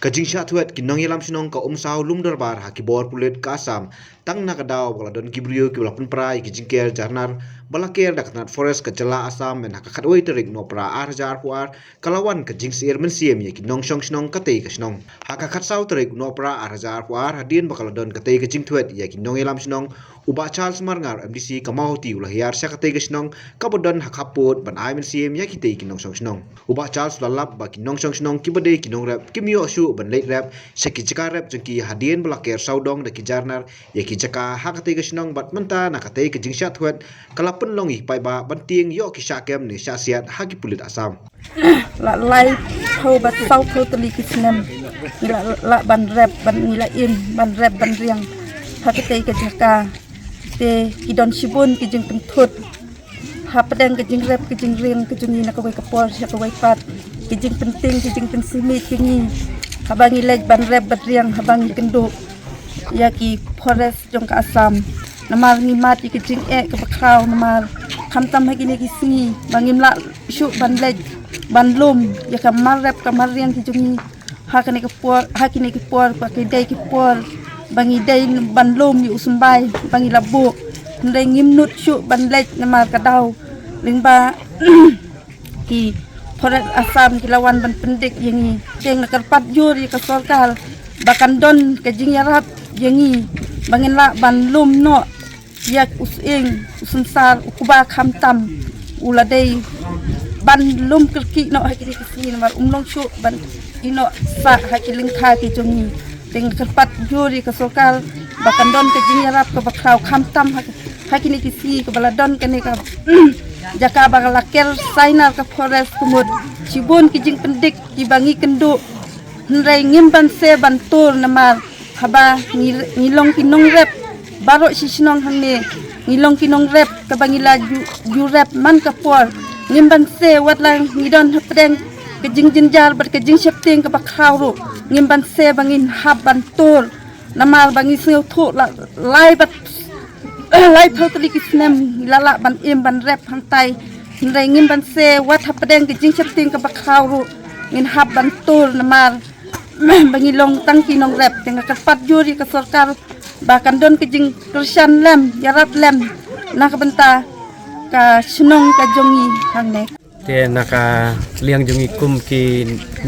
Kajing syatuet kinong yalam sinong ka umsaw lumdarbar ha kibor pulit ka asam tang nakadaw bala don kibrio kibla prai kijingker jarnar balaker daknat forest kacela asam men hakakatway terik no pra arjar huar kalawan kajing sir mensiem ye kinong shong sinong katei kasnong hakakat saw terik no pra arjar huar hadin bakal don katei kajing tuet ye kinong yalam sinong uba Charles Marngar MDC kamauti ulah yar sya katei kasnong kabodon hakaput ban ai mensiem ye kitei kinong shong sinong uba Charles lalap ba kinong shong sinong kibade kinong rap kimyo shu ban late rap seki jaka rap jengki hadien belaker saudong daki jarnar yaki jaka hakate gasnong bat menta nakate ke jingsya thuat kalapun longi pai ba banting yo ki syakem ni syasiat haki pulit asam la lai thau bat sau thau tali kisnem la ban rap ban nila in ban rap ban riang hakate ke jaka te kidon sibun ki jeng pentut hapadang ke jeng rap ke jeng riang ke jeng ni nakawai kapor sya kawai pat ki jeng penting ki jeng pensimi kingi habangi lej ban rep batriang habangi kenduk yaki forest jong ka asam namar ni mati ke jing ke bakraw namar khamtam hagi ne kisngi bangim la shu ban lej ban lum ya kamar rep kamar riang ki jungi hakane ke por pa ke dai ke por bangi dai ban lum yu sumbai bangi labu ndai ngimnut shu ban lej namar kadaw lingba ki Forest asam kilawan ban pendik yengi teng kerpat jur ke sorkal bakan don ke jingyarap yengi bangin la ban lum no yak using usunsar ukuba khamtam uladei ban lum kerki no hakiri kisni mar umlong shu ban ino sa hakiling kha ki jongi teng kerpat jur ke sorkal bakan don ke jingyarap ke bakraw khamtam hakini kisi ke baladon ke ne ka jaka bagalakel sainar ke forest kumut cibun kijing pendik kibangi kenduk nrai ngimban se bantur namar haba ngilong kinong rep barok sisinong hangne ngilong kinong rep kabangila ju rep man kapor ngimban se watlang ngidon hapdeng kejing jinjar ber kejing septing ke bakhawru ngimban se bangin hab bantur namar bangi seu thu lai bat lai totally kisnem lala ban im ban rep hantai nrai ngim ban se wat hapadeng ke jing septing ke bakhawru ngin hab ban tur namar bangilong tangki nong rep teng kapat juri ke sorkar bahkan don ke jing kursian lem yarat lem nak benta ka snong ka jongi hangne te naka liang jongi kum ki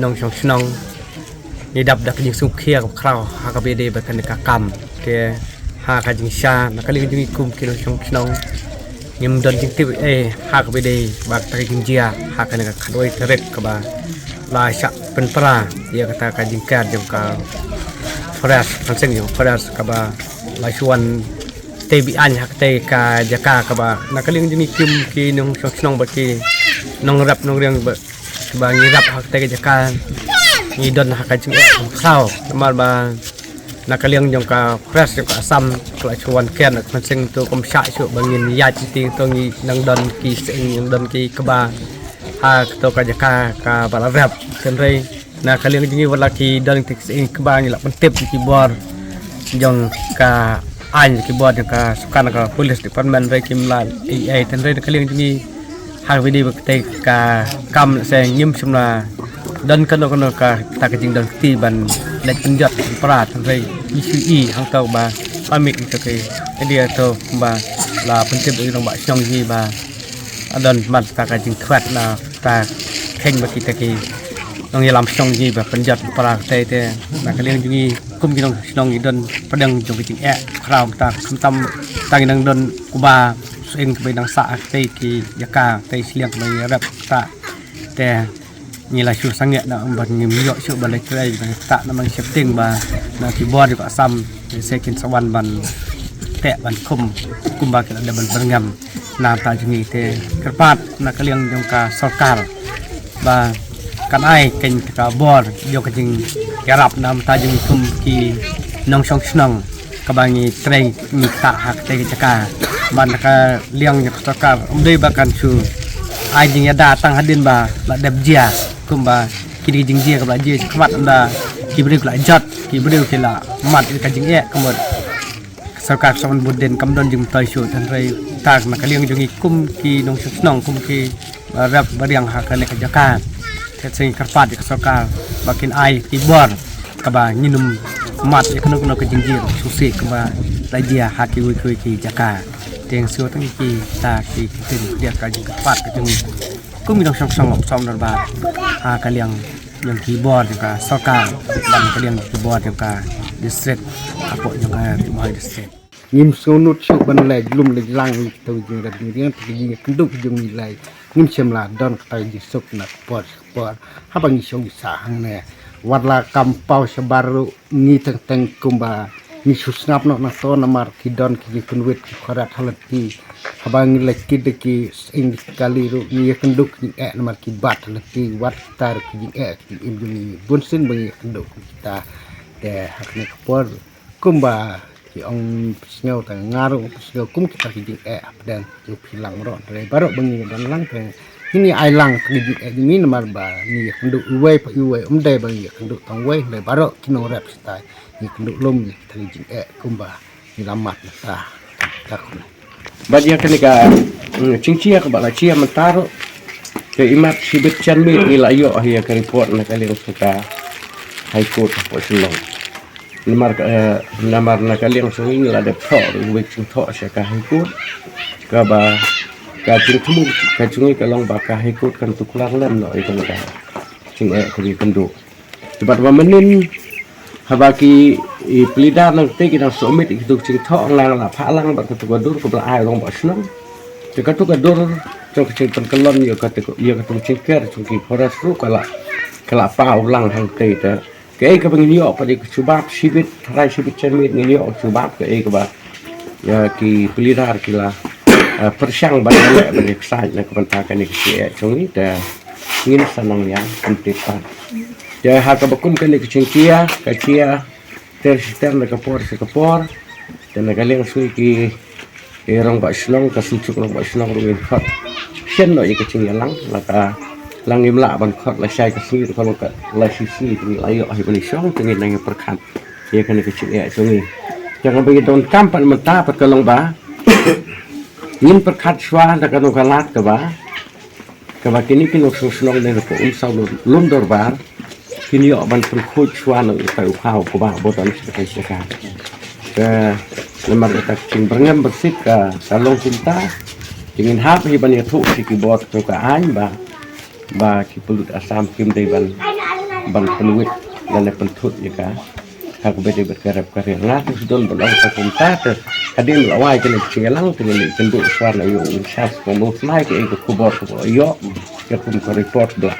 nong chong snong ni dap dak jing sung khia ka kraw ha ka bede ba kan ka kam te ha ka jing sha naka liang jongi kum ki nong chong snong ngim don jing tip ha ka bede ba ta jing jia ha ka ka khadoi terek ka ba la sha pen pra dia kata ka jing kar jong ka forest panseng yo forest ka ba la chuan te bi an hak te ka jaka ka ba naka liang jongi kum ki nong chong snong ba ki nong rap nong riang ba ngi rap hak te ka jaka ngi don hak ka jing kraw mal ba nakaliang jong ka fresh jong ka asam kla chuan ken kan sing to kom sha chu bangin ya chi ting to ngi nang don ki sing nang don ki kaba ha to ka jaka ka bala rap ken rei nakaliang jingi wala ki don ki sing kaba ni la pentip ki bor jong ka an ki bor ka sukan ka police department rei kim lan ai ten rei nakaliang jingi ha video te ka kam se nyim sumna don kan ka ta ka jing don ti ban lek penjat prat rei isu hang tau ba pamik ke dia to ba la pentip ui ba chong ji ba adon mat ta ka jing khwat na ta kheng ba kita ki nong ya lam chong ji ba penjat prat te na ka leng ji kum ki nong ji don padang jong ki jing kraw ta tam ta nang don ku ba sing ke nang sa te ki yaka te sliang ba rap ta te ni la chu sang na ban ngim yo chu ban le trai ban ta na mang setting ba na keyboard ko asam second sawan ban te ban kum ba ke da ban berngam na ta jingi te kerpat na kaliang jong ka sarkar ba kan ai ken ka bor yo ka jing yarap nam ta jing kum ki nong song snong ka bangi trai mi ta hak te ka ban ka liang yo sarkar dei ba kan chu ai jing ya datang hadin ba la deb jia kumba kiri jing jia ka ba jia khwat anda kibri la jat kibri ke la mat ka jing kamot sarkar sawan budden kam don jing tai shu tan rei tak na kaliang jungi kum ki nong snong kum ki rap bariang ha ka ne ka jaka te sing karpat ka sarkar bakin ai ki bor kaba nyinum mat ekono kono ke jingjir susi kaba lajia haki wi ki jaka teng sio tang ki ta ki tin dia ka jing pat ke jung kum dong song darbar ha kaliang yang keyboard yang ka sokang dan kaliang keyboard yang ka district apa yang ka timai district nim sonut su ban lai lum lai lang tu jing da ding ti kenduk jung ni lai nim semla don kai di suk na por ha bang song sa hang ne wadla kampau sebaru ni teng kumba ni susnap no na to na mar ki don ki kunwit ki kharat halati ha bang lai ki de ki ing kali ru ni kenduk ni na mar ki bat halati wat tar ki ki im ni bunsin bang kenduk kita de hakne por kumba ki ong pisngau ta ngaru pisngau kum kita ki dan ju pilang ro dari baru bengi dan lang teng ini ai lang ki ni namar ba ni kenduk uwe pa uwe dai bengi kenduk tong we dari baru kino rap stai ni kenduk lum ni tali ji kumba ni lamat ta takun badia kenika cingcia ke bala cia mentaro ke imat sibit chanmi ni la yo ahia ke report na kali suka high court po silong namar na kali yang sungi la de tho wik sing tho sha ka high court ka ba ka cing thumu ka sungi ka long ba ka high court kan tuklang lem no ikon ka cing kri kendu cepat ba menin habaki pelidar nang te kita somit itu cing tho lang la pha lang ba ka tu dur ko bla ai long ba snong te ka tu ka dur cho cing pen kelon yo ka te yo ka tu cing ker cing ki forest ru kala pa ulang hang te te cái bang yo pa di subab sibit rai sibit cermit ni yo subab ke ba ya ki pelidar kila persang banyak banyak sai na kepanta kan ni ke chongi ta ngin sanang ya kuntipan ya ha ka bakum kan ni cingkia ka cia ter sistem na kapor dan nagaleng sui ki rong ba slong ka sucuk rong ba slong rong khat sen no ye ke cingyalang laka lang im la ban khot la sai ka sui ko ka la sisi ni la yo ai bani shong tengin nang perkhat ye kan ke cing ya chongi jangan bagi don kampan menta pat ka long ba nin perkhat swa da ka no kalat ka ba kini kino slong ne ko sau lum dorbar kini yo ban perkhut swa no ka khau ko ba botan sekai seka ke lemar ta cing berngam bersih ka salong cinta ingin hap hi ban thu si keyboard ko ka an ba ki pulut asam kim dei ban peluit dan pentut ya ka hak bede berkarap karya ngat sudon belong ka kunta te kadin lawai kene cingelang tengeli kenduk suara yo sas komo slai ke ko kubor ko yo ya kum ko report bla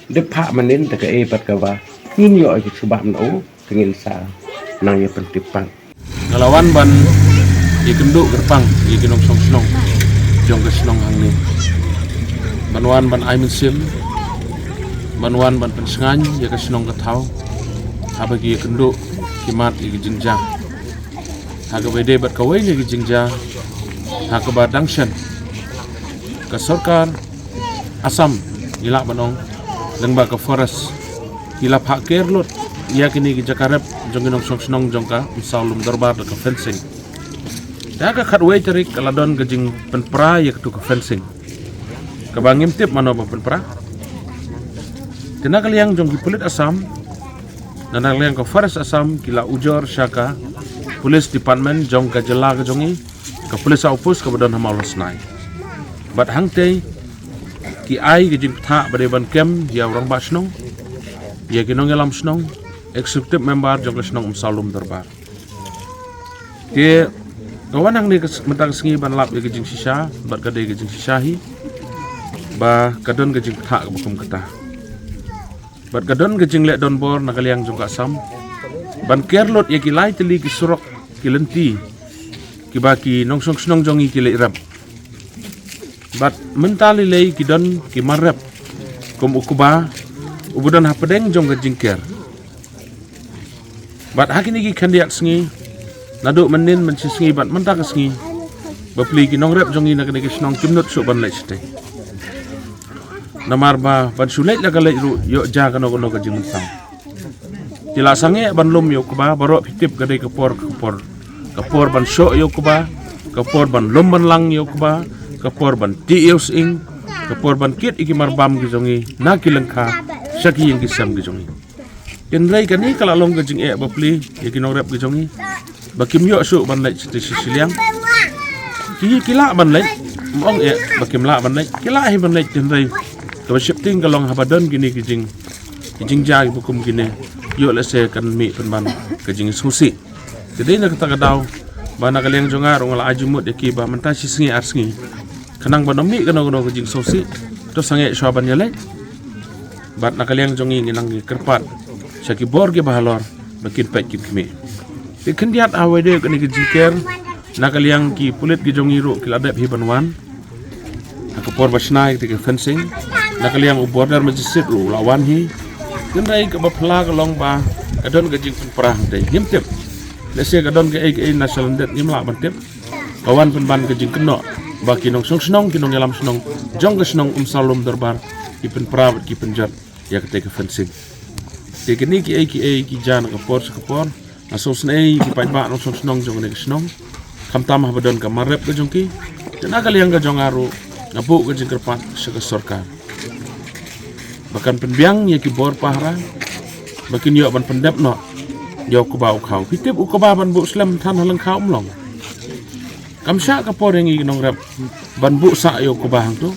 de pa manin te ke pat ka ba nin yo ki subab no tengil sa nang ya pentipang ngelawan ban ye kenduk gerpang ye kinong song jong ke snong hang ni banwan ban ai min sim banwan ban pensengan ya ke snong ke thau apa ki kenduk kimat ki jingja ha ke bede bat kawai ni ki jingja ha ke badang shen ke sarkar asam ila banong lengba ke forest ila phak kerlot ya kini ki jakarep jong kinong snong jong ka salum darbar ke fencing da ka khatwei tarik kaladon ke jing penpra ya ke tu ke fencing kabangim tip mano penpra tenak liang jong ki pulit asam dan liang ke forest asam kila ujor syaka police department jong ka jela ke jongi ke police outpost ke badon hamal snai bat hangte ki ai ke jing tha bade ban kem ya orang ba snong ya kinong elam snong executive member jong ke snong salum darbar ke kawanang ni mentang sengi ban lap ke jing sisa bat ka de ke jing sisahi ba kadon ke jing tha ke bukum kata bat kadon ke jing le don bor nakaliang jong ka sam ban kerlot ye kilai teli ki surok ki lenti ki baki nongsong snong jongi ki le rap bat mentali lei ki don ki marap kom ukuba ubudan hapedeng jong ke jingker bat hakini ki kandiak sengi nadu menin mensisingi bat mentang sengi bapli ki nong rap jongi nakane ki snong kimnot so ban le ste namar ba ban sulet la kale ru yo ja kano kono ka jing mentang tila sange ban lum yo kuba baro pitip gade kapor ban sho yo kuba kapor ban lum ban lang yo kuba kapor ban ti yo sing kapor ban kit iki marbam ki jongi na kilengkha saki yang kisam ki jongi Ken rai kan ni kala long ke jing e bapli ye kinong rep ke jongi bakim yo su ban lai ti siliang ki kila ban lai mong e bakim la ban lai kila hi ban lai tin rai to shifting ka long habadon gini ki jing ja bukum gini yo le se kan mi pen ban ke jing susi jadi na kata kadau bana kaleng jonga rong la ajumut ye ki ba manta si singi arsingi kanang banomi kano ke jing susi to sange swaban yale bat na kaleng jongi nginang kerpat Syaki borge bahalor makin pek kip kami. Ikan diat awede kani kejiker nakaliang ki pulit gijong iru kiladep hibanwan. Aku por basnai ke fencing nakaliang border majisip ru lawan hi. Kendai ke bapla kalong ba kadon gejing perang dei nyimtip. Lese kadon ke national det nyimla bantip. Kawan penban gejing keno baki nong snong kinong yalam snong jong ke snong salum darbar ipen prabat ki penjat ya ke fencing. Teknik ki jan kapor aso snei ki pai ba no snong jong ne snong kam tamah badon ka marep ke jongki tena kali yang ga jong aru ngapu ke jingkerpat sega sorkar bahkan penbiang ye ki bor pahra bakin yo ban pendep no yo ku ba khau pitip u ka ba ban bu slam than halang khau umlong kam sha kapor yang nong rep ban bu sa yo ku ba hang tu